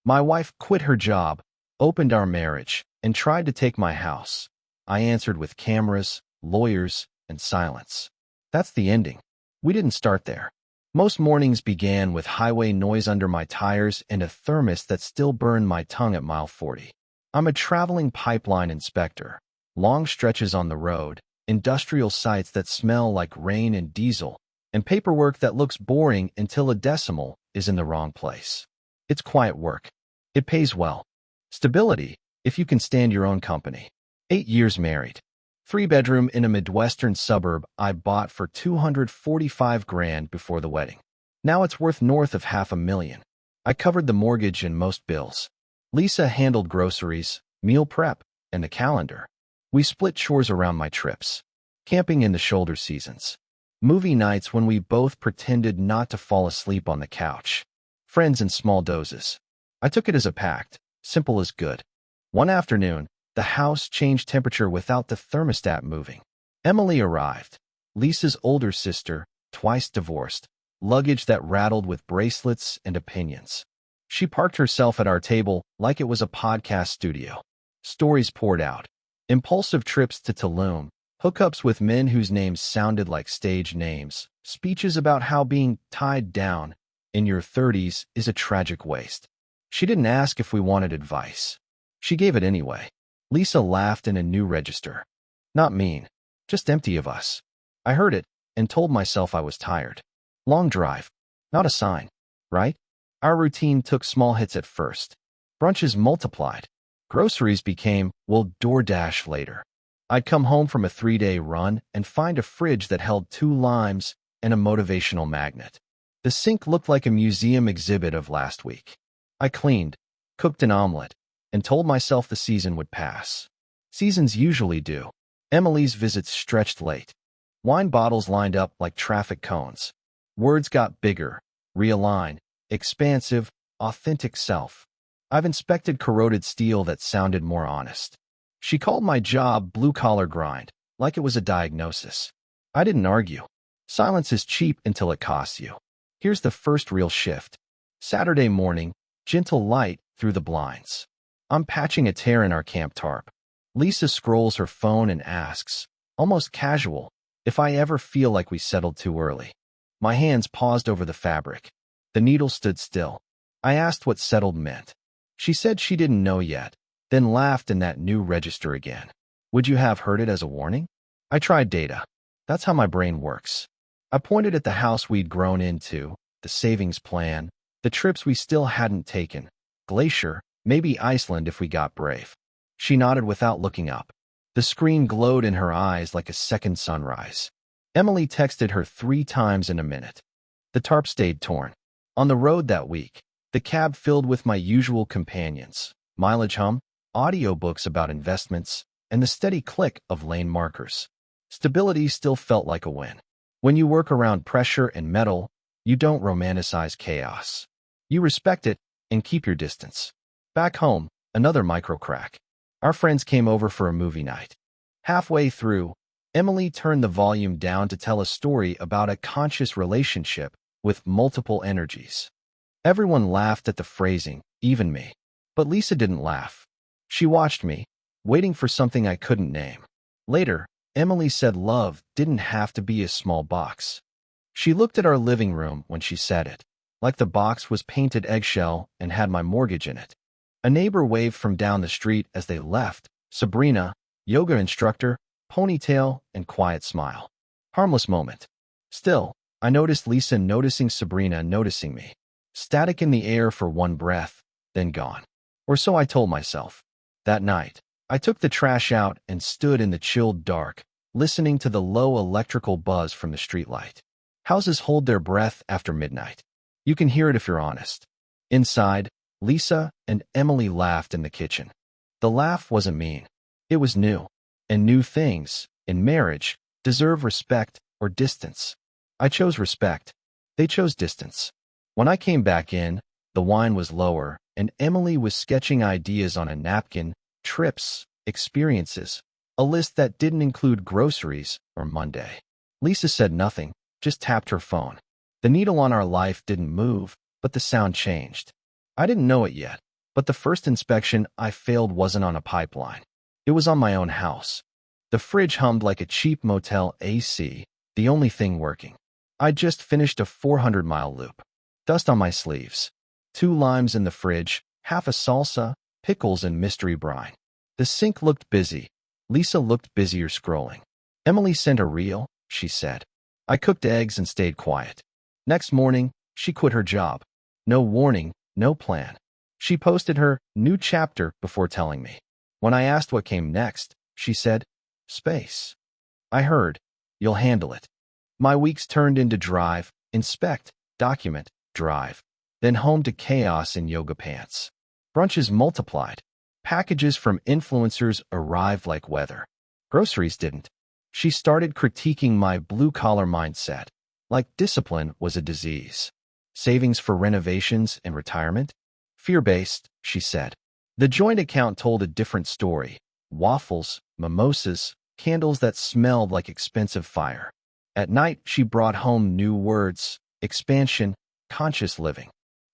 My wife quit her job, opened our marriage, and tried to take my house. I answered with cameras, lawyers, and silence. That's the ending. We didn't start there. Most mornings began with highway noise under my tires and a thermos that still burned my tongue at mile 40. I'm a traveling pipeline inspector. Long stretches on the road, industrial sites that smell like rain and diesel, and paperwork that looks boring until a decimal is in the wrong place. It's quiet work. It pays well. Stability, if you can stand your own company. 8 years married. 3-bedroom in a Midwestern suburb I bought for $245,000 before the wedding. Now it's worth north of $500,000. I covered the mortgage and most bills. Lisa handled groceries, meal prep, and the calendar. We split chores around my trips. Camping in the shoulder seasons. Movie nights when we both pretended not to fall asleep on the couch. Friends in small doses. I took it as a pact, simple as good. One afternoon, the house changed temperature without the thermostat moving. Emily arrived. Lisa's older sister, twice divorced. Luggage that rattled with bracelets and opinions. She parked herself at our table like it was a podcast studio. Stories poured out. Impulsive trips to Tulum, hookups with men whose names sounded like stage names, speeches about how being tied down in your 30s is a tragic waste. She didn't ask if we wanted advice. She gave it anyway. Lisa laughed in a new register. Not mean, just empty of us. I heard it and told myself I was tired. Long drive. Not a sign, right? Our routine took small hits at first. Brunches multiplied. Groceries became, well, DoorDash later. I'd come home from a 3-day run and find a fridge that held 2 limes and a motivational magnet. The sink looked like a museum exhibit of last week. I cleaned, cooked an omelet, and told myself the season would pass. Seasons usually do. Emily's visits stretched late. Wine bottles lined up like traffic cones. Words got bigger, realign, expansive, authentic self. I've inspected corroded steel that sounded more honest. She called my job blue-collar grind, like it was a diagnosis. I didn't argue. Silence is cheap until it costs you. Here's the first real shift. Saturday morning, gentle light through the blinds. I'm patching a tear in our camp tarp. Lisa scrolls her phone and asks, almost casual, if I ever feel like we settled too early. My hands paused over the fabric. The needle stood still. I asked what settled meant. She said she didn't know yet, then laughed in that new register again. Would you have heard it as a warning? I tried data. That's how my brain works. I pointed at the house we'd grown into, the savings plan, the trips we still hadn't taken, Glacier, maybe Iceland if we got brave. She nodded without looking up. The screen glowed in her eyes like a second sunrise. Emily texted her 3 times in a minute. The tarp stayed torn. On the road that week, the cab filled with my usual companions, mileage hum, audiobooks about investments, and the steady click of lane markers. Stability still felt like a win. When you work around pressure and metal, you don't romanticize chaos. You respect it and keep your distance. Back home, another micro crack. Our friends came over for a movie night. Halfway through, Emily turned the volume down to tell a story about a conscious relationship with multiple energies. Everyone laughed at the phrasing, even me. But Lisa didn't laugh. She watched me, waiting for something I couldn't name. Later, Emily said love didn't have to be a small box. She looked at our living room when she said it, like the box was painted eggshell and had my mortgage in it. A neighbor waved from down the street as they left. Sabrina, yoga instructor, ponytail, and quiet smile. Harmless moment. Still, I noticed Lisa noticing Sabrina noticing me. Static in the air for one breath, then gone. Or so I told myself. That night, I took the trash out and stood in the chilled dark, listening to the low electrical buzz from the streetlight. Houses hold their breath after midnight. You can hear it if you're honest. Inside, Lisa and Emily laughed in the kitchen. The laugh wasn't mean. It was new. And new things, in marriage, deserve respect or distance. I chose respect. They chose distance. When I came back in, the wine was lower, and Emily was sketching ideas on a napkin, trips, experiences, a list that didn't include groceries or Monday. Lisa said nothing, just tapped her phone. The needle on our life didn't move, but the sound changed. I didn't know it yet, But the first inspection I failed wasn't on a pipeline. It was on my own house. The fridge hummed like a cheap motel AC, the only thing working. I'd just finished a 400-mile loop. Dust on my sleeves. 2 limes in the fridge, half a salsa, pickles, and mystery brine. The sink looked busy. Lisa looked busier scrolling. Emily sent a reel, she said. I cooked eggs and stayed quiet. Next morning, she quit her job. No warning, no plan. She posted her new chapter before telling me. When I asked what came next, she said, space. I heard, you'll handle it. My weeks turned into drive, inspect, document, drive. Then home to chaos in yoga pants. Brunches multiplied. Packages from influencers arrived like weather. Groceries didn't. She started critiquing my blue-collar mindset, like discipline was a disease. Savings for renovations and retirement? Fear-based, she said. The joint account told a different story. Waffles, mimosas, candles that smelled like expensive fire. At night, she brought home new words, expansion, conscious living.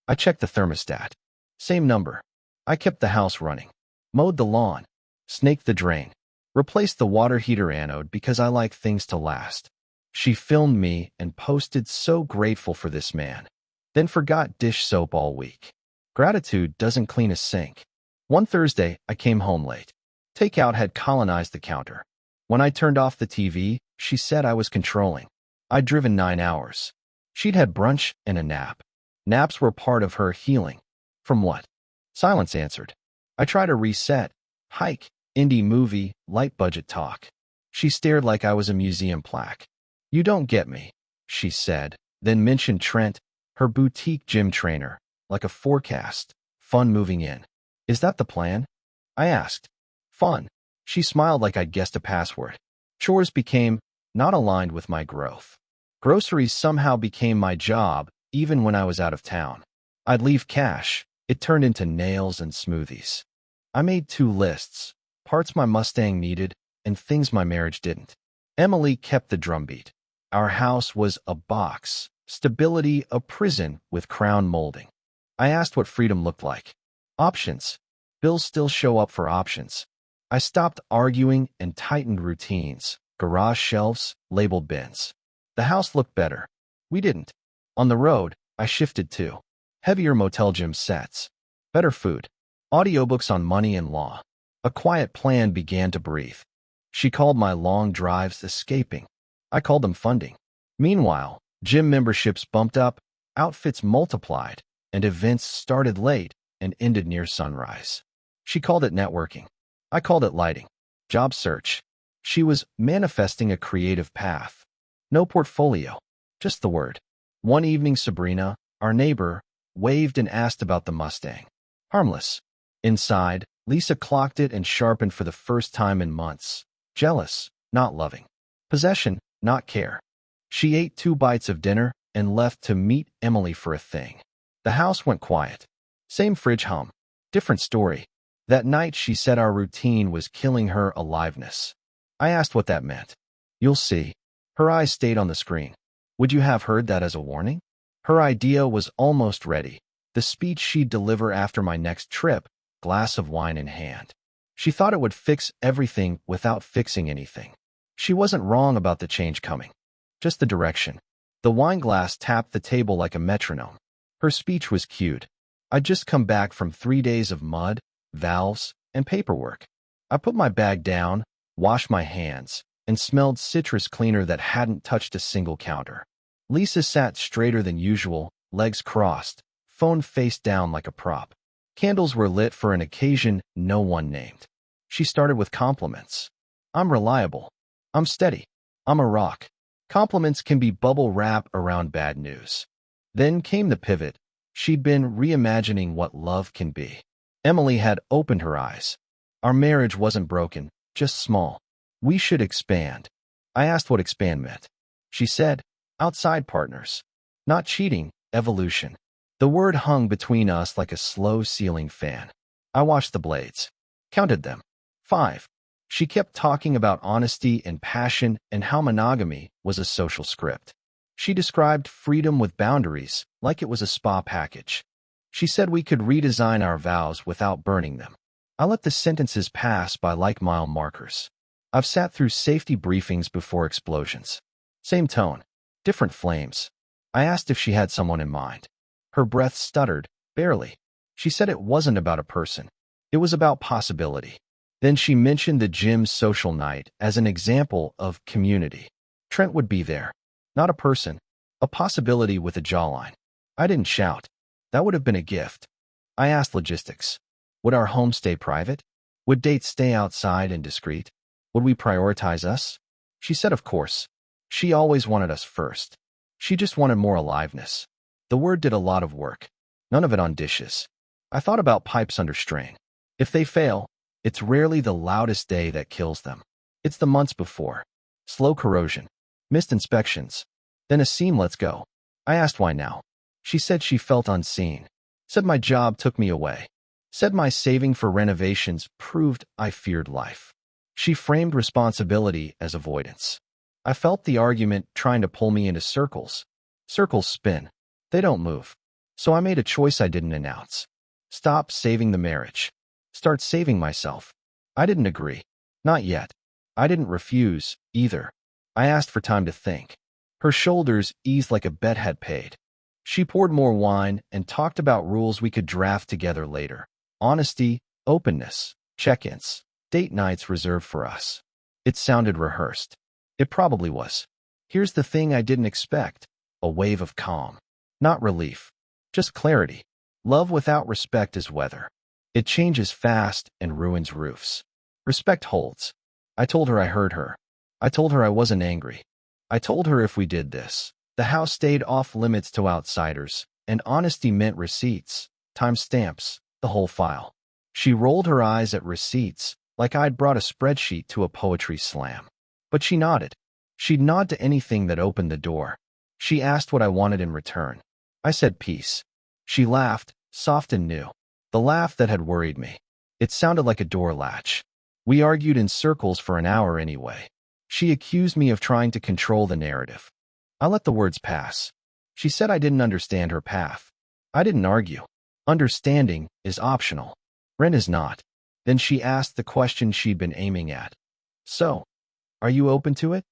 I checked the thermostat. Same number. I kept the house running. Mowed the lawn. Snaked the drain. Replaced the water heater anode because I like things to last. She filmed me and posted so grateful for this man. Then forgot dish soap all week. Gratitude doesn't clean a sink. One Thursday, I came home late. Takeout had colonized the counter. When I turned off the TV, she said I was controlling. I'd driven 9 hours. She'd had brunch and a nap. Naps were part of her healing. From what? Silence answered. I tried to reset. Hike, indie movie, light budget talk. She stared like I was a museum plaque. You don't get me, she said, then mentioned Trent, her boutique gym trainer, like a forecast. Fun moving in. Is that the plan? I asked. Fun. She smiled like I'd guessed a password. Chores became not aligned with my growth. Groceries somehow became my job, even when I was out of town. I'd leave cash. It turned into nails and smoothies. I made 2 lists, parts my Mustang needed and things my marriage didn't. Emily kept the drumbeat. Our house was a box, stability a prison with crown molding. I asked what freedom looked like. Options. Bills still show up for options. I stopped arguing and tightened routines, garage shelves, labeled bins. The house looked better. We didn't. On the road, I shifted too. Heavier motel gym sets. Better food. Audiobooks on money and law. A quiet plan began to breathe. She called my long drives escaping. I called them funding. Meanwhile, gym memberships bumped up, outfits multiplied, and events started late and ended near sunrise. She called it networking. I called it lighting. Job search. She was manifesting a creative path. No portfolio, just the word. One evening, Sabrina, our neighbor, waved and asked about the Mustang. Harmless. Inside, Lisa clocked it and sharpened for the first time in months. Jealous, not loving. Possession, not care. She ate 2 bites of dinner and left to meet Emily for a thing. The house went quiet. Same fridge hum. Different story. That night, she said our routine was killing her aliveness. I asked what that meant. You'll see. Her eyes stayed on the screen. Would you have heard that as a warning? Her idea was almost ready. The speech she'd deliver after my next trip, glass of wine in hand. She thought it would fix everything without fixing anything. She wasn't wrong about the change coming. Just the direction. The wine glass tapped the table like a metronome. Her speech was cued. I'd just come back from 3 days of mud, valves, and paperwork. I put my bag down, washed my hands, and smelled citrus cleaner that hadn't touched a single counter. Lisa sat straighter than usual, legs crossed, phone face down like a prop. Candles were lit for an occasion no one named. She started with compliments. I'm reliable. I'm steady. I'm a rock. Compliments can be bubble wrap around bad news. Then came the pivot. She'd been reimagining what love can be. Emily had opened her eyes. Our marriage wasn't broken, just small. We should expand. I asked what expand meant. She said, outside partners. Not cheating, evolution. The word hung between us like a slow ceiling fan. I watched the blades. Counted them. 5. She kept talking about honesty and passion and how monogamy was a social script. She described freedom with boundaries like it was a spa package. She said we could redesign our vows without burning them. I let the sentences pass by like mile markers. I've sat through safety briefings before explosions. Same tone, different flames. I asked if she had someone in mind. Her breath stuttered, barely. She said it wasn't about a person. It was about possibility. Then she mentioned the gym's social night as an example of community. Trent would be there. Not a person. A possibility with a jawline. I didn't shout. That would have been a gift. I asked logistics. Would our home stay private? Would dates stay outside and discreet? Would we prioritize us? She said of course. She always wanted us first. She just wanted more aliveness. The word did a lot of work. None of it on dishes. I thought about pipes under strain. If they fail, it's rarely the loudest day that kills them. It's the months before. Slow corrosion. Missed inspections. Then a seam lets go. I asked why now. She said she felt unseen. Said my job took me away. Said my saving for renovations proved I feared life. She framed responsibility as avoidance. I felt the argument trying to pull me into circles. Circles spin. They don't move. So I made a choice I didn't announce. Stop saving the marriage. Start saving myself. I didn't agree. Not yet. I didn't refuse, either. I asked for time to think. Her shoulders eased like a bet had paid. She poured more wine and talked about rules we could draft together later. Honesty, openness, check-ins, date nights reserved for us. It sounded rehearsed. It probably was. Here's the thing I didn't expect. A wave of calm. Not relief. Just clarity. Love without respect is weather. It changes fast and ruins roofs. Respect holds. I told her I heard her. I told her I wasn't angry. I told her if we did this, the house stayed off limits to outsiders, and honesty meant receipts, timestamps, the whole file. She rolled her eyes at receipts, like I'd brought a spreadsheet to a poetry slam. But she nodded. She'd nod to anything that opened the door. She asked what I wanted in return. I said peace. She laughed, soft and new. The laugh that had worried me. It sounded like a door latch. We argued in circles for an hour anyway. She accused me of trying to control the narrative. I let the words pass. She said I didn't understand her path. I didn't argue. Understanding is optional. Rent is not. Then she asked the question she'd been aiming at. So, are you open to it?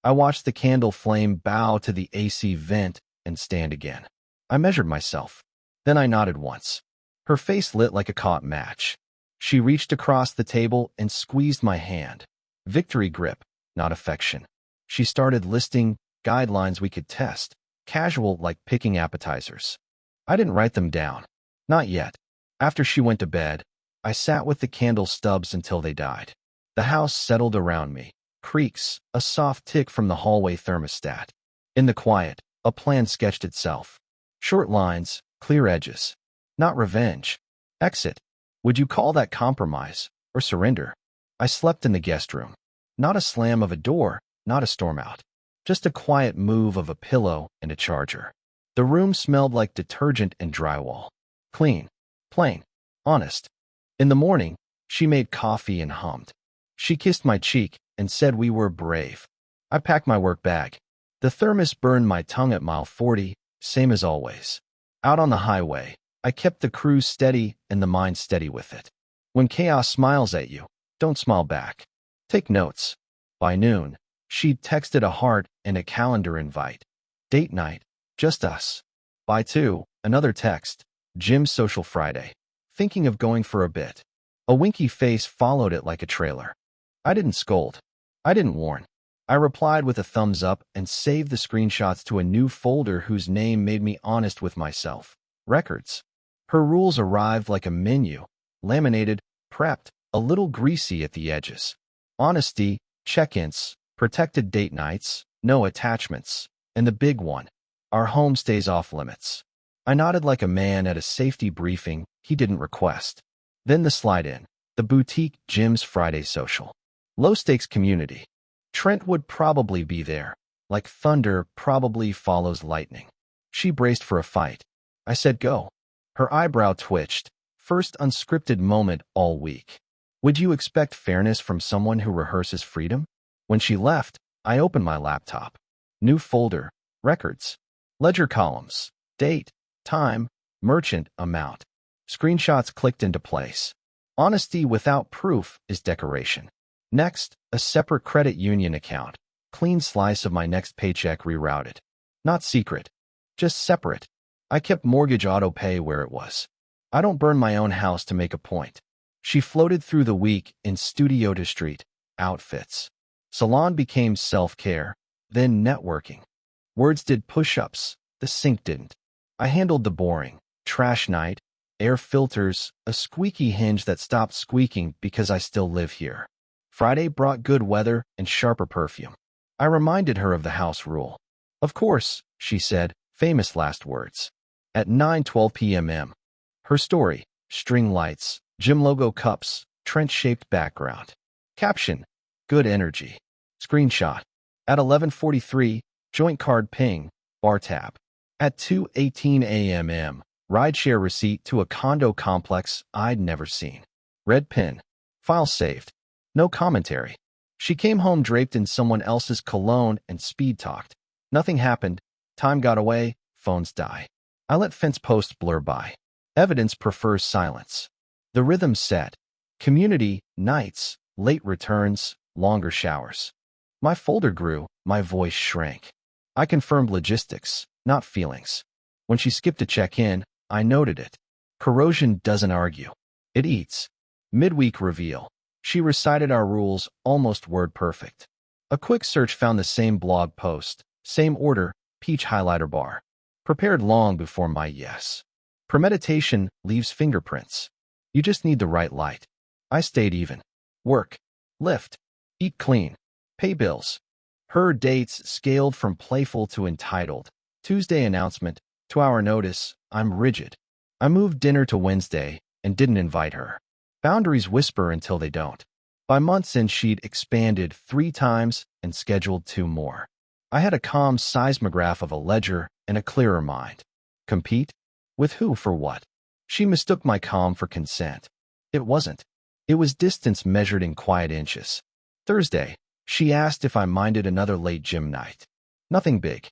I watched the candle flame bow to the AC vent and stand again. I measured myself. Then I nodded once. Her face lit like a caught match. She reached across the table and squeezed my hand. Victory grip, not affection. She started listing guidelines we could test, casual like picking appetizers. I didn't write them down. Not yet. After she went to bed, I sat with the candle stubs until they died. The house settled around me. Creaks, a soft tick from the hallway thermostat. In the quiet, a plan sketched itself. Short lines, clear edges. Not revenge. Exit. Would you call that compromise or surrender? I slept in the guest room. Not a slam of a door, not a storm out. Just a quiet move of a pillow and a charger. The room smelled like detergent and drywall. Clean. Plain. Honest. In the morning, she made coffee and hummed. She kissed my cheek and said we were brave. I packed my work bag. The thermos burned my tongue at mile 40, same as always. Out on the highway, I kept the cruise steady and the mind steady with it. When chaos smiles at you, don't smile back. Take notes. By noon, she'd texted a heart and a calendar invite. Date night, just us. By 2, another text. Gym social Friday. Thinking of going for a bit. A winky face followed it like a trailer. I didn't scold. I didn't warn. I replied with a thumbs up and saved the screenshots to a new folder whose name made me honest with myself. Records. Her rules arrived like a menu. Laminated, prepped, a little greasy at the edges. Honesty, check-ins, protected date nights, no attachments, and the big one. Our home stays off limits. I nodded like a man at a safety briefing he didn't request. Then the slide in. The boutique gym's Friday social. Low-stakes community. Trent would probably be there. Like thunder probably follows lightning. She braced for a fight. I said go. Her eyebrow twitched. First unscripted moment all week. Would you expect fairness from someone who rehearses freedom? When she left, I opened my laptop. New folder. Records. Ledger columns. Date. Time. Merchant amount. Screenshots clicked into place. Honesty without proof is decoration. Next, a separate credit union account. Clean slice of my next paycheck rerouted. Not secret, just separate. I kept mortgage auto pay where it was. I don't burn my own house to make a point. She floated through the week in studio to street outfits. Salon became self-care, then networking. Words did push-ups, the sink didn't. I handled the boring. Trash night, air filters, a squeaky hinge that stopped squeaking because I still live here. Friday brought good weather and sharper perfume. I reminded her of the house rule. Of course, she said, famous last words. At 9:12 p.m. Her story, string lights, gym logo cups, trench-shaped background. Caption, good energy. Screenshot. At 11:43, joint card ping, bar tab. At 2:18 a.m. Rideshare receipt to a condo complex I'd never seen. Red pin. File saved. No commentary. She came home draped in someone else's cologne and speed talked. Nothing happened. Time got away. Phones die. I let fence posts blur by. Evidence prefers silence. The rhythm set. Community, nights, late returns, longer showers. My folder grew. My voice shrank. I confirmed logistics, not feelings. When she skipped a check-in, I noted it. Corrosion doesn't argue. It eats. Midweek reveal. She recited our rules almost word perfect. A quick search found the same blog post, same order, peach highlighter bar. Prepared long before my yes. Premeditation leaves fingerprints. You just need the right light. I stayed even. Work. Lift. Eat clean. Pay bills. Her dates scaled from playful to entitled. Tuesday announcement. 2-hour notice. I'm rigid. I moved dinner to Wednesday and didn't invite her. Boundaries whisper until they don't. By month's end, she'd expanded 3 times and scheduled 2 more. I had a calm seismograph of a ledger and a clearer mind. Compete? With who for what? She mistook my calm for consent. It wasn't. It was distance measured in quiet inches. Thursday, she asked if I minded another late gym night. Nothing big.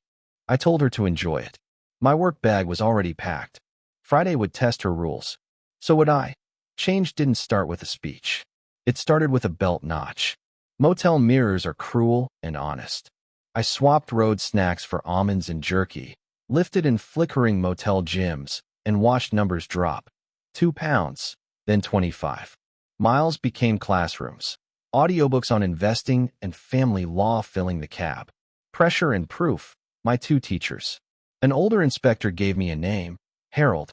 I told her to enjoy it. My work bag was already packed. Friday would test her rules. So would I. Change didn't start with a speech. It started with a belt notch. Motel mirrors are cruel and honest. I swapped road snacks for almonds and jerky, lifted in flickering motel gyms, and watched numbers drop. 2 pounds, then 25. Miles became classrooms. Audiobooks on investing and family law filling the cab. Pressure and proof, my 2 teachers. An older inspector gave me a name, Harold.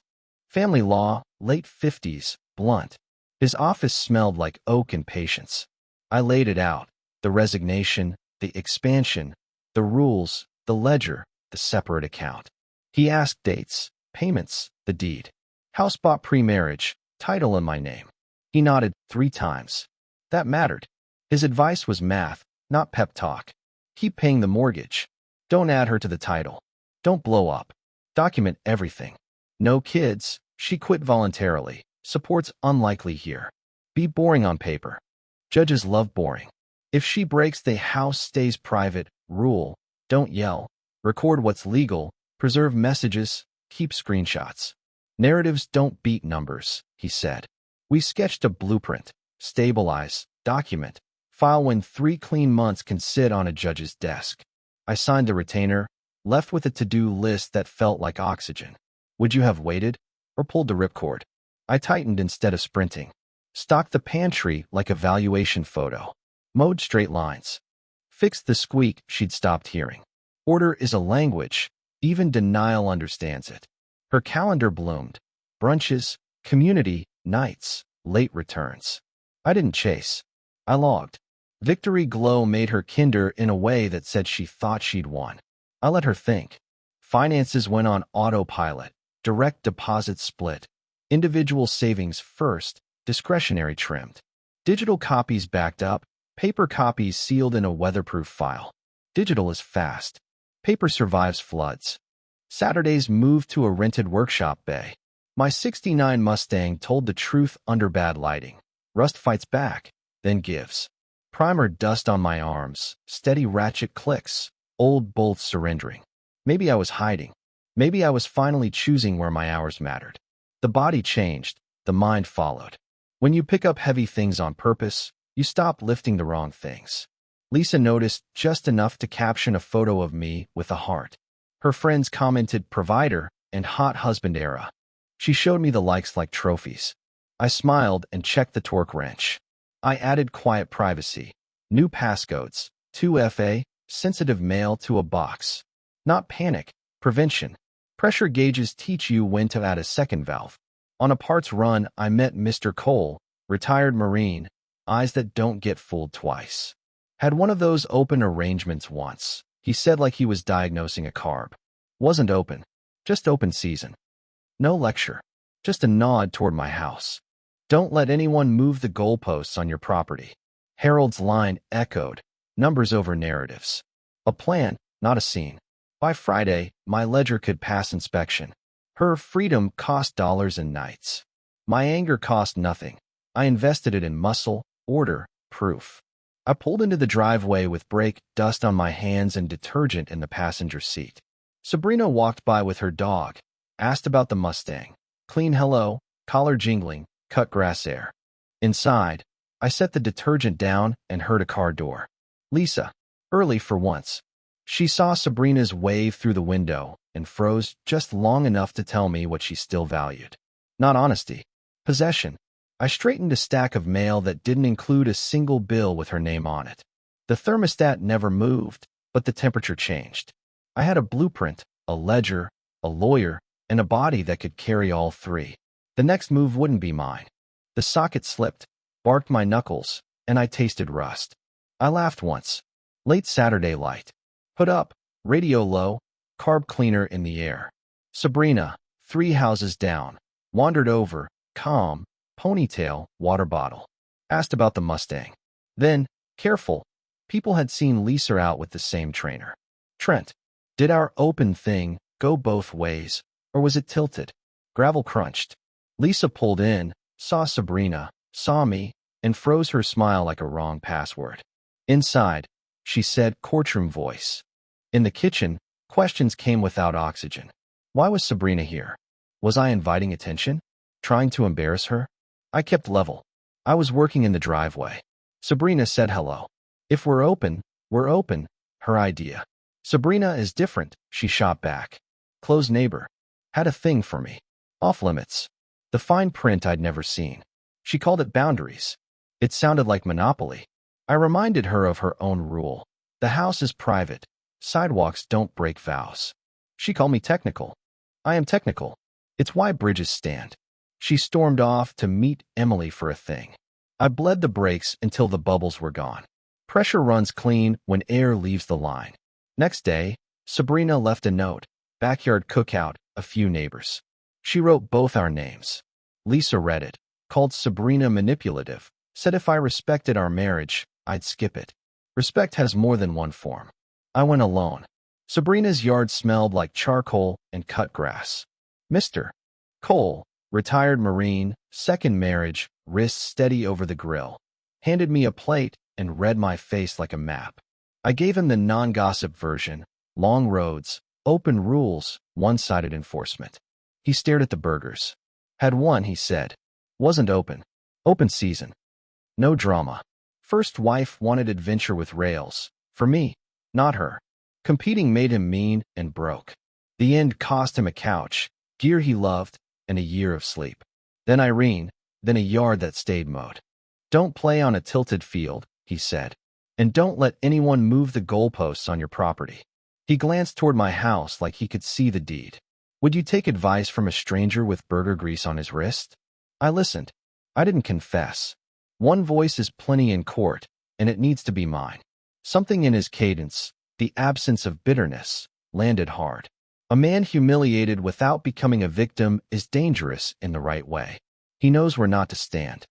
Family law, late 50s, blunt. His office smelled like oak and patience. I laid it out, the resignation, the expansion, the rules, the ledger, the separate account. He asked dates, payments, the deed. House bought pre-marriage, title in my name. He nodded 3 times. That mattered. His advice was math, not pep talk. Keep paying the mortgage. Don't add her to the title. Don't blow up. Document everything. No kids. She quit voluntarily. Support's unlikely here. Be boring on paper. Judges love boring. If she breaks, the house stays private. Rule. Don't yell. Record what's legal. Preserve messages. Keep screenshots. Narratives don't beat numbers, he said. We sketched a blueprint. Stabilize. Document. File when 3 clean months can sit on a judge's desk. I signed the retainer, left with a to-do list that felt like oxygen. Would you have waited or pulled the ripcord? I tightened instead of sprinting. Stocked the pantry like a valuation photo. Mowed straight lines. Fixed the squeak she'd stopped hearing. Order is a language. Even denial understands it. Her calendar bloomed. Brunches, community, nights, late returns. I didn't chase. I logged. Victory glow made her kinder in a way that said she thought she'd won. I let her think. Finances went on autopilot. Direct deposit split. Individual savings first, discretionary trimmed. Digital copies backed up, paper copies sealed in a weatherproof file. Digital is fast. Paper survives floods. Saturdays moved to a rented workshop bay. My '69 Mustang told the truth under bad lighting. Rust fights back, then gives. Primer dust on my arms, steady ratchet clicks, old bolts surrendering. Maybe I was hiding. Maybe I was finally choosing where my hours mattered. The body changed, the mind followed. When you pick up heavy things on purpose, you stop lifting the wrong things. Lisa noticed just enough to caption a photo of me with a heart. Her friends commented provider and hot husband era. She showed me the likes like trophies. I smiled and checked the torque wrench. I added quiet privacy, new passcodes, 2FA, sensitive mail to a box. Not panic, prevention. Pressure gauges teach you when to add a second valve. On a parts run, I met Mr. Cole, retired Marine, eyes that don't get fooled twice. Had one of those open arrangements once, he said like he was diagnosing a carb. Wasn't open, just open season. No lecture, just a nod toward my house. Don't let anyone move the goalposts on your property. Harold's line echoed, numbers over narratives. A plan, not a scene. By Friday, my ledger could pass inspection. Her freedom cost dollars and nights. My anger cost nothing. I invested it in muscle, order, proof. I pulled into the driveway with brake dust on my hands and detergent in the passenger seat. Sabrina walked by with her dog, asked about the Mustang. Clean hello, collar jingling, cut grass air. Inside, I set the detergent down and heard a car door. Lisa, early for once. She saw Sabrina's wave through the window and froze just long enough to tell me what she still valued. Not honesty, possession. I straightened a stack of mail that didn't include a single bill with her name on it. The thermostat never moved, but the temperature changed. I had a blueprint, a ledger, a lawyer, and a body that could carry all three. The next move wouldn't be mine. The socket slipped, barked my knuckles, and I tasted rust. I laughed once. Late Saturday light. Hood up, radio low, carb cleaner in the air. Sabrina, 3 houses down, wandered over, calm, ponytail, water bottle. Asked about the Mustang. Then, careful, people had seen Lisa out with the same trainer. Trent, did our open thing go both ways, or was it tilted? Gravel crunched. Lisa pulled in, saw Sabrina, saw me, and froze her smile like a wrong password. Inside, she said, courtroom voice. In the kitchen, questions came without oxygen. Why was Sabrina here? Was I inviting attention? Trying to embarrass her? I kept level. I was working in the driveway. Sabrina said hello. If we're open, her idea. Sabrina is different, she shot back. Close neighbor. Had a thing for me. Off limits. The fine print I'd never seen. She called it boundaries. It sounded like monopoly. I reminded her of her own rule. The house is private. Sidewalks don't break vows. She called me technical. I am technical. It's why bridges stand. She stormed off to meet Emily for a thing. I bled the brakes until the bubbles were gone. Pressure runs clean when air leaves the line. Next day, Sabrina left a note. Backyard cookout, a few neighbors. She wrote both our names. Lisa read it, called Sabrina manipulative, said if I respected our marriage, I'd skip it. Respect has more than one form. I went alone. Sabrina's yard smelled like charcoal and cut grass. Mr. Cole, retired Marine, second marriage, wrists steady over the grill, handed me a plate and read my face like a map. I gave him the non-gossip version, long roads, open rules, one-sided enforcement. He stared at the burgers. Had one, he said. Wasn't open. Open season. No drama. First wife wanted adventure with rails. For me, not her. Competing made him mean and broke. The end cost him a couch, gear he loved, and a year of sleep. Then Irene, then a yard that stayed mowed. Don't play on a tilted field, he said. And don't let anyone move the goalposts on your property. He glanced toward my house like he could see the deed. Would you take advice from a stranger with burger grease on his wrist? I listened. I didn't confess. One voice is plenty in court, and it needs to be mine. Something in his cadence, the absence of bitterness, landed hard. A man humiliated without becoming a victim is dangerous in the right way. He knows where not to stand.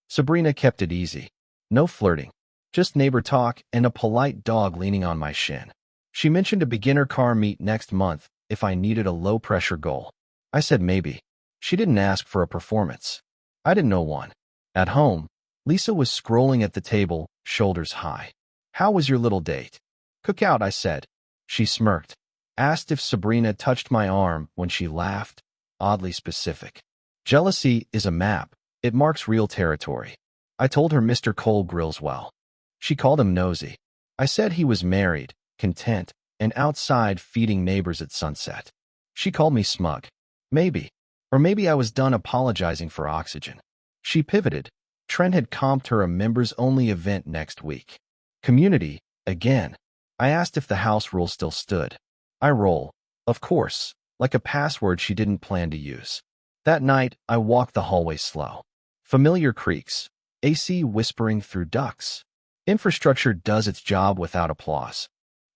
Sabrina kept it easy. No flirting. Just neighbor talk and a polite dog leaning on my shin. She mentioned a beginner car meet next month if I needed a low-pressure goal. I said maybe. She didn't ask for a performance. I didn't know one. At home, Lisa was scrolling at the table, shoulders high. How was your little date? Cookout, I said. She smirked. Asked if Sabrina touched my arm when she laughed, oddly specific. Jealousy is a map. It marks real territory. I told her Mr. Cole grills well. She called him nosy. I said he was married, content, and outside feeding neighbors at sunset. She called me smug. Maybe. Or maybe I was done apologizing for oxygen. She pivoted. Trent had comped her a members-only event next week. Community, again. I asked if the house rule still stood. I roll. Of course, like a password she didn't plan to use. That night, I walked the hallway slow. Familiar creaks. AC whispering through ducts. Infrastructure does its job without applause.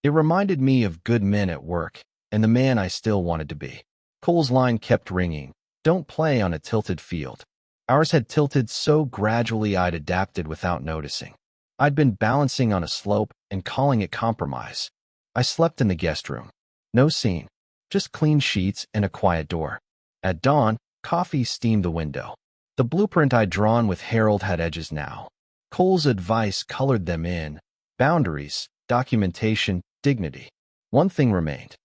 It reminded me of good men at work, and the man I still wanted to be. Cole's line kept ringing. Don't play on a tilted field. Ours had tilted so gradually I'd adapted without noticing. I'd been balancing on a slope and calling it compromise. I slept in the guest room. No scene. Just clean sheets and a quiet door. At dawn, coffee steamed the window. The blueprint I'd drawn with Harold had edges now. Cole's advice colored them in. Boundaries, documentation, dignity. One thing remained.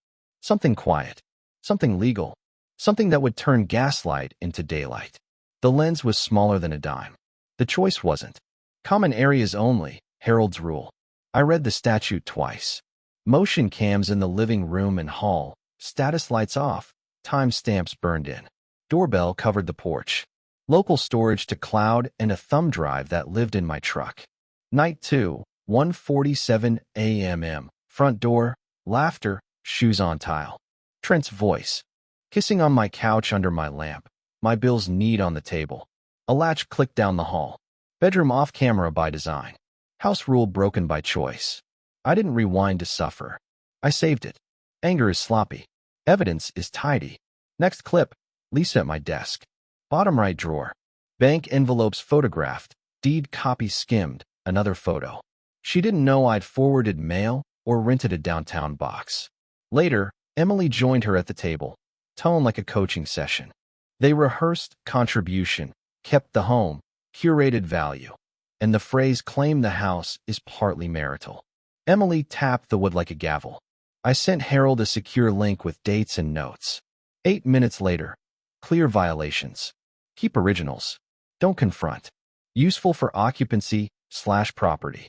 Something quiet. Something legal. Something that would turn gaslight into daylight. The lens was smaller than a dime. The choice wasn't. Common areas only, Harold's rule. I read the statute twice. Motion cams in the living room and hall. Status lights off. Timestamps burned in. Doorbell covered the porch. Local storage to cloud and a thumb drive that lived in my truck. Night 2, 1:47 a.m. Front door, laughter, shoes on tile. Trent's voice. Kissing on my couch under my lamp. My bills neat on the table. A latch clicked down the hall. Bedroom off camera by design. House rule broken by choice. I didn't rewind to suffer. I saved it. Anger is sloppy. Evidence is tidy. Next clip. Lisa at my desk. Bottom right drawer. Bank envelopes photographed. Deed copy skimmed. Another photo. She didn't know I'd forwarded mail or rented a downtown box. Later, Emily joined her at the table. Tone like a coaching session. They rehearsed contribution, kept the home, curated value. And the phrase claim the house is partly marital. Emily tapped the wood like a gavel. I sent Harold a secure link with dates and notes. 8 minutes later. Clear violations. Keep originals. Don't confront. Useful for occupancy/property.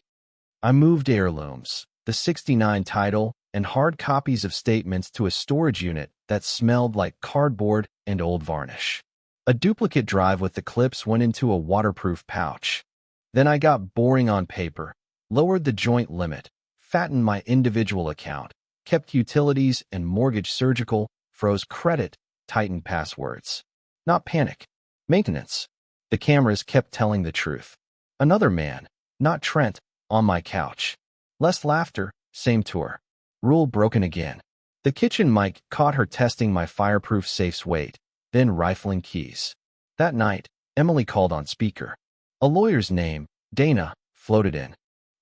I moved heirlooms, the 69 title, and hard copies of statements to a storage unit that smelled like cardboard and old varnish. A duplicate drive with the clips went into a waterproof pouch. Then I got boring on paper, lowered the joint limit, fattened my individual account, kept utilities and mortgage surgical, froze credit, tightened passwords. Not panic. Maintenance. The cameras kept telling the truth. Another man, not Trent, on my couch. Less laughter, same tour. Rule broken again. The kitchen mic caught her testing my fireproof safe's weight, then rifling keys. That night, Emily called on speaker. A lawyer's name, Dana, floated in.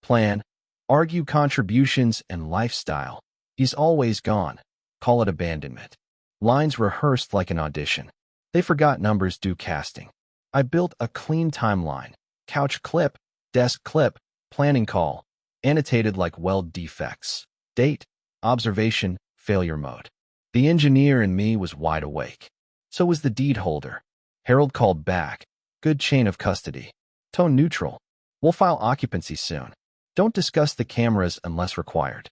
Plan, argue contributions and lifestyle. He's always gone. Call it abandonment. Lines rehearsed like an audition. They forgot numbers due casting. I built a clean timeline. Couch clip, desk clip, planning call. Annotated like weld defects. Date, observation, failure mode. The engineer in me was wide awake. So was the deed holder. Harold called back. Good chain of custody. Tone neutral. We'll file occupancy soon. Don't discuss the cameras unless required.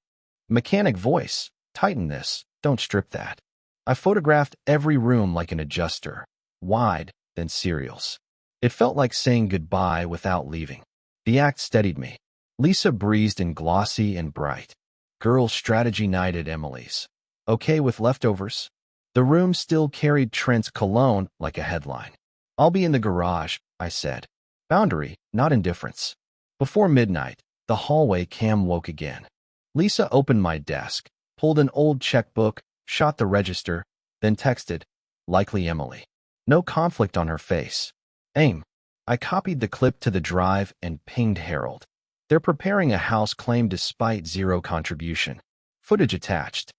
Mechanic voice. Tighten this. Don't strip that. I photographed every room like an adjuster. Wide, then serials. It felt like saying goodbye without leaving. The act steadied me. Lisa breezed in glossy and bright. Girls' strategy night at Emily's. Okay with leftovers? The room still carried Trent's cologne like a headline. I'll be in the garage, I said. Boundary, not indifference. Before midnight, the hallway cam woke again. Lisa opened my desk, pulled an old checkbook, shot the register, then texted, likely Emily. No conflict on her face. Aim. I copied the clip to the drive and pinged Harold. They're preparing a house claim despite zero contribution. Footage attached.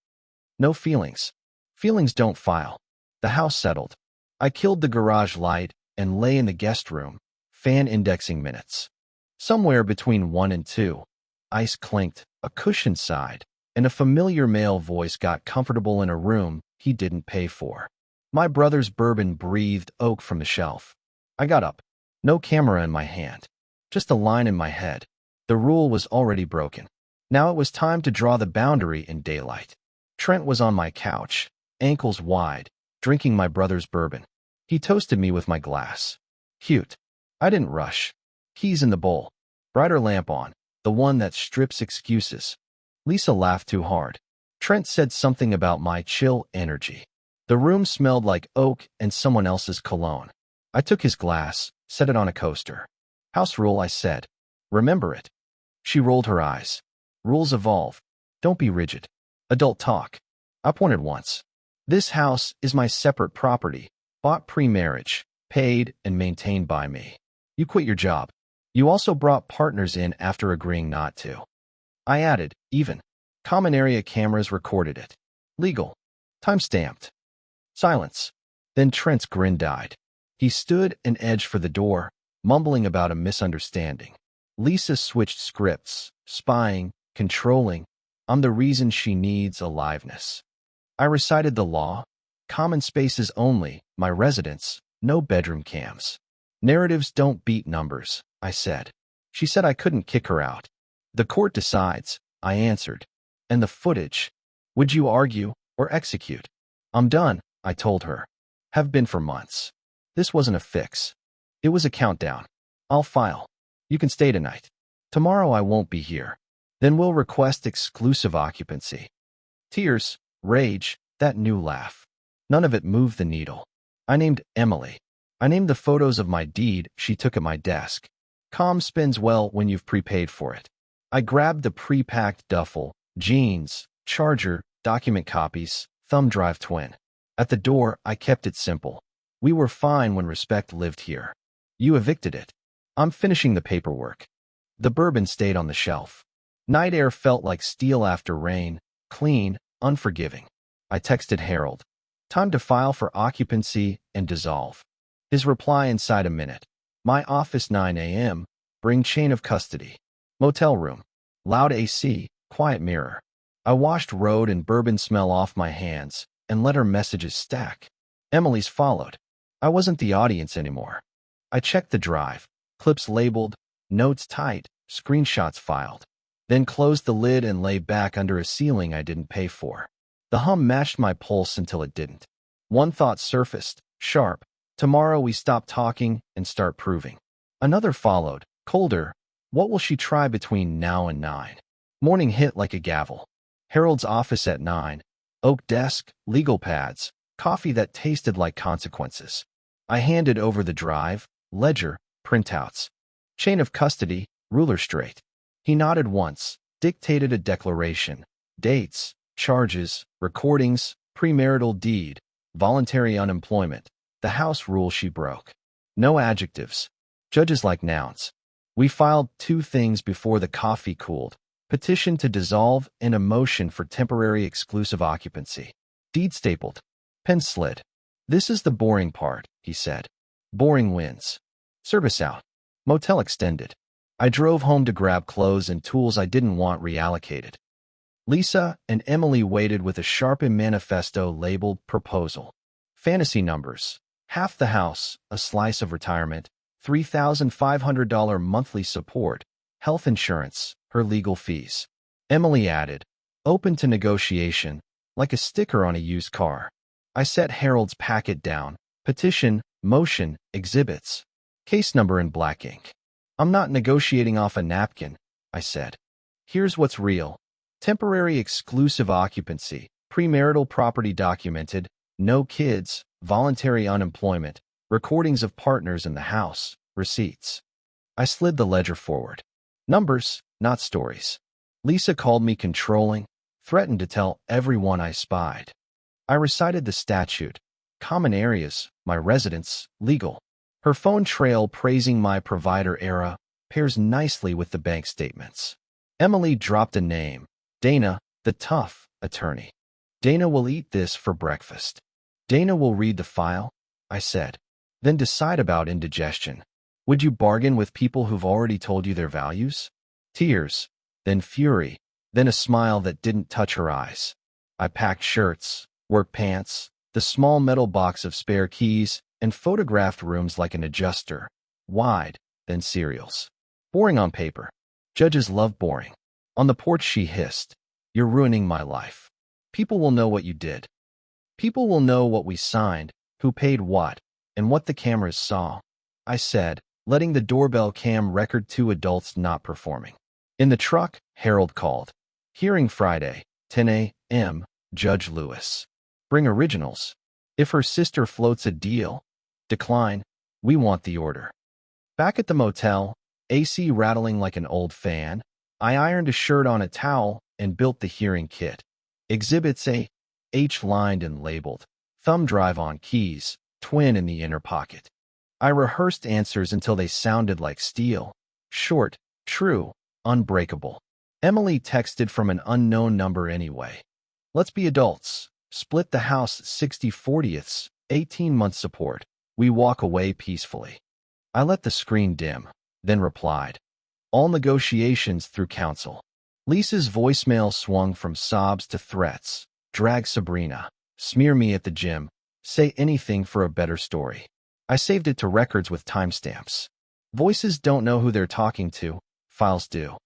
No feelings. Feelings don't file. The house settled. I killed the garage light and lay in the guest room, fan indexing minutes. Somewhere between 1 and 2, ice clinked, a cushion sighed, and a familiar male voice got comfortable in a room he didn't pay for. My brother's bourbon breathed oak from the shelf. I got up. No camera in my hand. Just a line in my head. The rule was already broken. Now it was time to draw the boundary in daylight. Trent was on my couch, ankles wide, drinking my brother's bourbon. He toasted me with my glass. Cute. I didn't rush. Keys in the bowl. Brighter lamp on. The one that strips excuses. Lisa laughed too hard. Trent said something about my chill energy. The room smelled like oak and someone else's cologne. I took his glass, set it on a coaster. House rule, I said. Remember it. She rolled her eyes. Rules evolve. Don't be rigid. Adult talk. I pointed once. This house is my separate property, bought pre-marriage, paid and maintained by me. You quit your job. You also brought partners in after agreeing not to. I added, even. Common area cameras recorded it. Legal. Time-stamped. Silence. Then Trent's grin died. He stood and edged for the door, mumbling about a misunderstanding. Lisa switched scripts, spying, controlling. I'm the reason she needs aliveness. I recited the law. Common spaces only, my residence, no bedroom cams. Narratives don't beat numbers, I said. She said I couldn't kick her out. The court decides, I answered. And the footage. Would you argue or execute? I'm done, I told her. Have been for months. This wasn't a fix. It was a countdown. I'll file. You can stay tonight. Tomorrow I won't be here. Then we'll request exclusive occupancy. Tears, rage, that new laugh. None of it moved the needle. I named Emily. I named the photos of my deed she took at my desk. Calm spins well when you've prepaid for it. I grabbed the pre-packed duffel, jeans, charger, document copies, thumb drive twin. At the door, I kept it simple. We were fine when respect lived here. You evicted it. I'm finishing the paperwork. The bourbon stayed on the shelf. Night air felt like steel after rain, clean, unforgiving. I texted Harold. Time to file for occupancy and dissolve. His reply inside a minute. My office 9 a.m. Bring chain of custody. Motel room. Loud AC, quiet mirror. I washed road and bourbon smell off my hands and let her messages stack. Emily's followed. I wasn't the audience anymore. I checked the drive. Clips labeled, notes tight, screenshots filed. Then closed the lid and lay back under a ceiling I didn't pay for. The hum matched my pulse until it didn't. One thought surfaced, sharp. Tomorrow we stop talking and start proving. Another followed, colder. What will she try between now and 9? Morning hit like a gavel. Harold's office at 9. Oak desk, legal pads, coffee that tasted like consequences. I handed over the drive, ledger, printouts. Chain of custody, ruler straight. He nodded once, dictated a declaration. Dates, charges, recordings, premarital deed, voluntary unemployment. The house rule she broke. No adjectives. Judges like nouns. We filed 2 things before the coffee cooled. Petition to dissolve and a motion for temporary exclusive occupancy. Deed stapled. Pen slid. This is the boring part, he said. Boring wins. Service out. Motel extended. I drove home to grab clothes and tools I didn't want reallocated. Lisa and Emily waited with a sharpened manifesto labeled proposal. Fantasy numbers. Half the house, a slice of retirement, $3,500 monthly support, health insurance, her legal fees. Emily added, open to negotiation, like a sticker on a used car. I set Harold's packet down, petition, motion, exhibits, case number in black ink. I'm not negotiating off a napkin, I said. Here's what's real. Temporary exclusive occupancy, premarital property documented, no kids, voluntary unemployment, recordings of partners in the house, receipts. I slid the ledger forward. Numbers, not stories. Lisa called me controlling, threatened to tell everyone I spied. I recited the statute. Common areas, my residence, legal. Her phone trail praising my provider era pairs nicely with the bank statements. Emily dropped a name. Dana, the tough attorney. Dana will eat this for breakfast. Dana will read the file, I said. Then decide about indigestion. Would you bargain with people who've already told you their values? Tears, then fury. then a smile that didn't touch her eyes. I packed shirts, work pants, the small metal box of spare keys, and photographed rooms like an adjuster. Wide, then serials. Boring on paper. Judges love boring. On the porch she hissed, "You're ruining my life. People will know what you did. People will know what we signed, who paid what, and what the cameras saw," I said, letting the doorbell cam record 2 adults not performing. In the truck, Harold called. "Hearing Friday, 10 a.m., Judge Lewis. Bring originals. If her sister floats a deal, decline. We want the order." Back at the motel, AC rattling like an old fan, I ironed a shirt on a towel and built the hearing kit. Exhibits A, H-lined and labeled. Thumb drive on keys, twin in the inner pocket. I rehearsed answers until they sounded like steel. Short, true, unbreakable. Emily texted from an unknown number anyway. "Let's be adults. Split the house 60/40ths, 18-month support. We walk away peacefully." I let the screen dim, then replied, "All negotiations through counsel." Lisa's voicemail swung from sobs to threats. "Drag Sabrina. Smear me at the gym. Say anything for a better story." I saved it to records with timestamps. Voices don't know who they're talking to. Files do.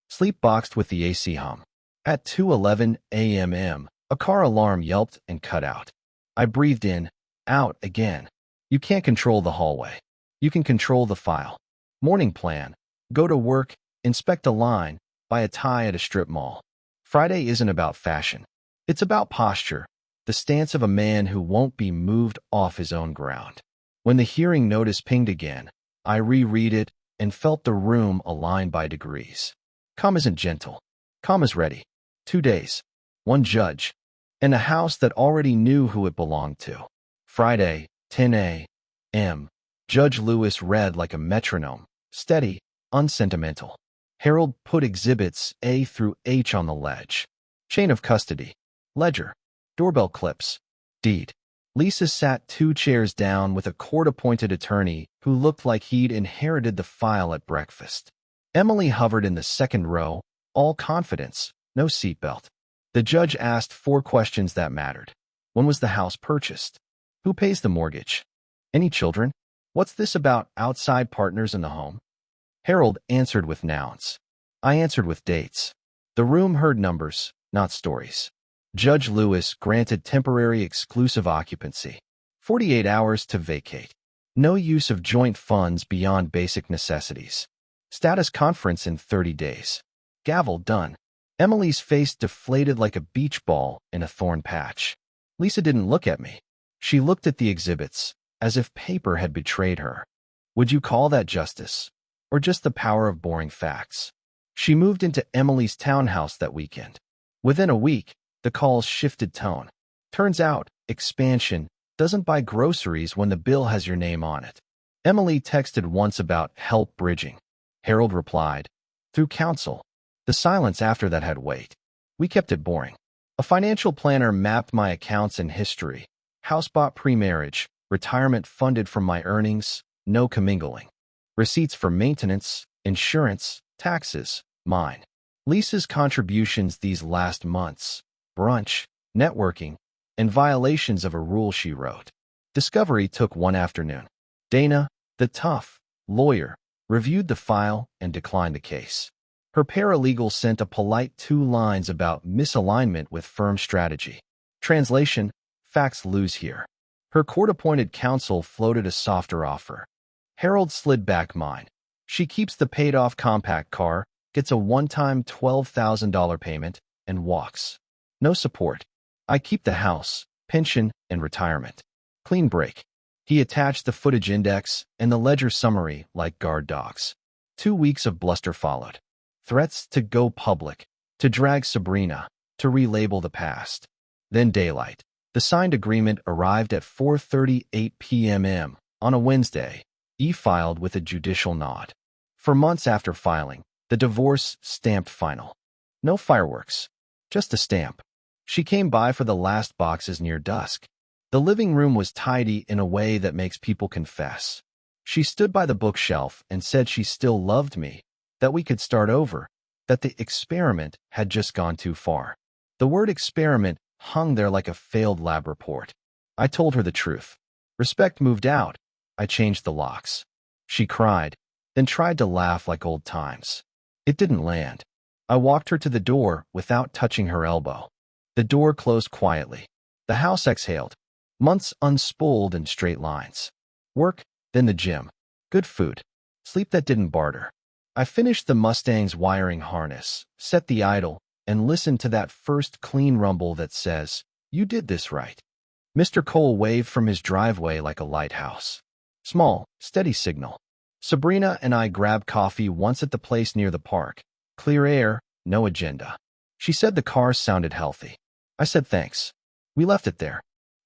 Sleep boxed with the AC hum. At 2:11 a.m., a car alarm yelped and cut out. I breathed in, out again. You can't control the hallway. You can control the file. Morning plan. Go to work, inspect a line, buy a tie at a strip mall. Friday isn't about fashion. It's about posture, the stance of a man who won't be moved off his own ground. When the hearing notice pinged again, I reread it and felt the room align by degrees. Calm isn't gentle. Calm is ready. 2 days. 1 judge. And a house that already knew who it belonged to. Friday, 10 a.m. Judge Lewis read like a metronome, steady, unsentimental. Harold put exhibits A through H on the ledge. Chain of custody. Ledger. Doorbell clips. Deed. Lisa sat 2 chairs down with a court-appointed attorney who looked like he'd inherited the file at breakfast. Emily hovered in the second row, all confidence, no seatbelt. The judge asked 4 questions that mattered. When was the house purchased? Who pays the mortgage? Any children? What's this about outside partners in the home? Harold answered with nouns. I answered with dates. The room heard numbers, not stories. Judge Lewis granted temporary exclusive occupancy. 48 hours to vacate. No use of joint funds beyond basic necessities. Status conference in 30 days. Gavel done. Emily's face deflated like a beach ball in a thorn patch. Lisa didn't look at me. She looked at the exhibits, as if paper had betrayed her. Would you call that justice? Or just the power of boring facts? She moved into Emily's townhouse that weekend. Within a week, the calls shifted tone. Turns out, expansion doesn't buy groceries when the bill has your name on it. Emily texted once about help bridging. Harold replied, through counsel. The silence after that had weight. We kept it boring. A financial planner mapped my accounts and history. House bought pre-marriage, retirement funded from my earnings, no commingling. Receipts for maintenance, insurance, taxes, mine. Lisa's contributions these last months, brunch, networking, and violations of a rule she wrote. Discovery took one afternoon. Dana, the tough lawyer, reviewed the file and declined the case. Her paralegal sent a polite 2 lines about misalignment with firm strategy. Translation, facts lose here. Her court-appointed counsel floated a softer offer. Harold slid back mine. She keeps the paid-off compact car, gets a one-time $12,000 payment, and walks. No support. I keep the house, pension, and retirement. Clean break. He attached the footage index and the ledger summary like guard dogs. 2 weeks of bluster followed. Threats to go public, to drag Sabrina, to relabel the past. Then daylight. The signed agreement arrived at 4:38 p.m. on a Wednesday, e-filed with a judicial nod. For months after filing, the divorce stamped final. No fireworks, just a stamp. She came by for the last boxes near dusk. The living room was tidy in a way that makes people confess. She stood by the bookshelf and said she still loved me, that we could start over, that the experiment had just gone too far. The word experiment hung there like a failed lab report. I told her the truth. Respect moved out. I changed the locks. She cried, then tried to laugh like old times. It didn't land. I walked her to the door without touching her elbow. The door closed quietly. The house exhaled. Months unspooled in straight lines. Work, then the gym. Good food. Sleep that didn't barter. I finished the Mustang's wiring harness, set the idle, and listened to that first clean rumble that says, "You did this right." Mr. Cole waved from his driveway like a lighthouse. Small, steady signal. Sabrina and I grabbed coffee once at the place near the park. Clear air, no agenda. She said the car sounded healthy. I said thanks. We left it there.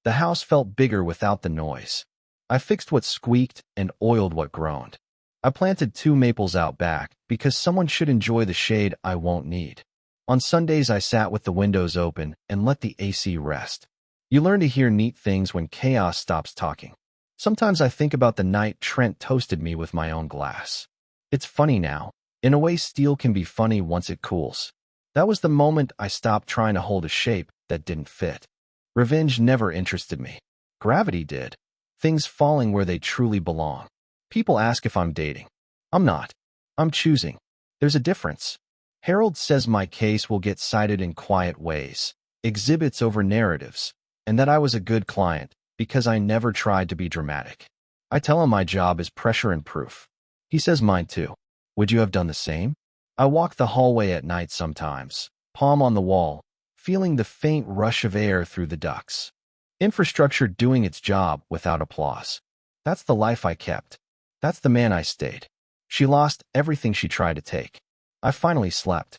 The house felt bigger without the noise. I fixed what squeaked and oiled what groaned. I planted 2 maples out back because someone should enjoy the shade I won't need. On Sundays I sat with the windows open and let the AC rest. You learn to hear neat things when chaos stops talking. Sometimes I think about the night Trent toasted me with my own glass. It's funny now. In a way, steel can be funny once it cools. That was the moment I stopped trying to hold a shape that didn't fit. Revenge never interested me. Gravity did. Things falling where they truly belong. People ask if I'm dating. I'm not. I'm choosing. There's a difference. Harold says my case will get cited in quiet ways, exhibits over narratives, and that I was a good client because I never tried to be dramatic. I tell him my job is pressure and proof. He says mine too. Would you have done the same? I walk the hallway at night sometimes, palm on the wall, feeling the faint rush of air through the ducts. Infrastructure doing its job without applause. That's the life I kept. That's the man I stayed. She lost everything she tried to take. I finally slept.